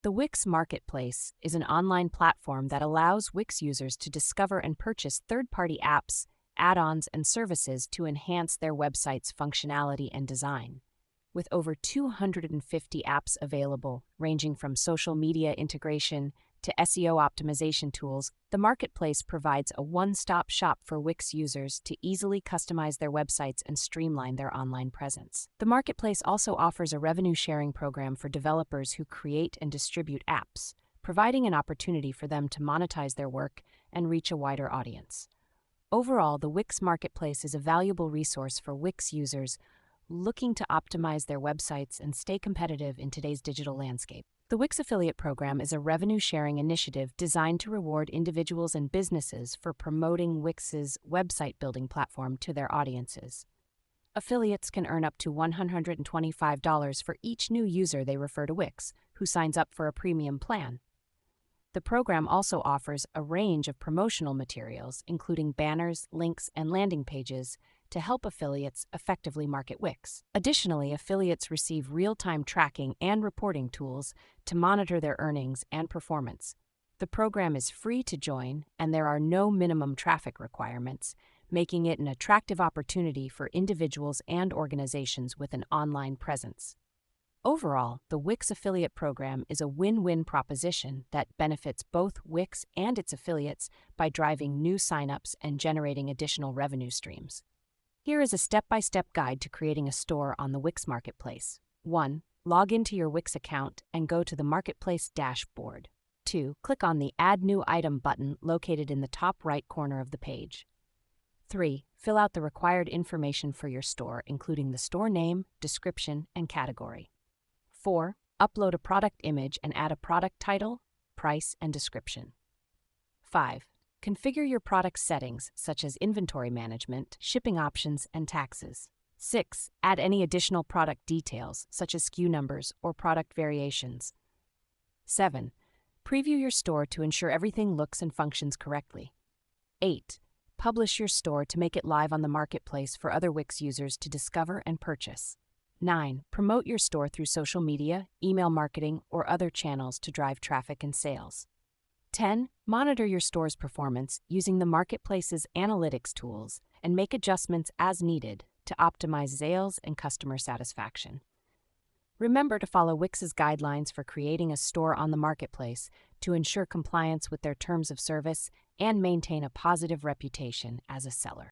The Wix Marketplace is an online platform that allows Wix users to discover and purchase third-party apps, add-ons, and services to enhance their website's functionality and design. With over 250 apps available, ranging from social media integration to SEO optimization tools, the marketplace provides a one-stop shop for Wix users to easily customize their websites and streamline their online presence. The marketplace also offers a revenue-sharing program for developers who create and distribute apps, providing an opportunity for them to monetize their work and reach a wider audience. Overall, the Wix Marketplace is a valuable resource for Wix users looking to optimize their websites and stay competitive in today's digital landscape. The Wix Affiliate Program is a revenue-sharing initiative designed to reward individuals and businesses for promoting Wix's website-building platform to their audiences. Affiliates can earn up to $125 for each new user they refer to Wix, who signs up for a premium plan. The program also offers a range of promotional materials, including banners, links, and landing pages, to help affiliates effectively market Wix. Additionally, affiliates receive real-time tracking and reporting tools to monitor their earnings and performance. The program is free to join, and there are no minimum traffic requirements, making it an attractive opportunity for individuals and organizations with an online presence. Overall, the Wix Affiliate Program is a win-win proposition that benefits both Wix and its affiliates by driving new signups and generating additional revenue streams. Here is a step-by-step guide to creating a store on the Wix Marketplace. 1. Log into your Wix account and go to the Marketplace dashboard. 2. Click on the Add New Item button located in the top right corner of the page. 3. Fill out the required information for your store, including the store name, description, and category. 4. Upload a product image and add a product title, price, and description. 5. Configure your product settings, such as inventory management, shipping options, and taxes. 6. Add any additional product details, such as SKU numbers or product variations. 7. Preview your store to ensure everything looks and functions correctly. 8. Publish your store to make it live on the marketplace for other Wix users to discover and purchase. 9. Promote your store through social media, email marketing, or other channels to drive traffic and sales. 10. Monitor your store's performance using the marketplace's analytics tools and make adjustments as needed to optimize sales and customer satisfaction. Remember to follow Wix's guidelines for creating a store on the marketplace to ensure compliance with their terms of service and maintain a positive reputation as a seller.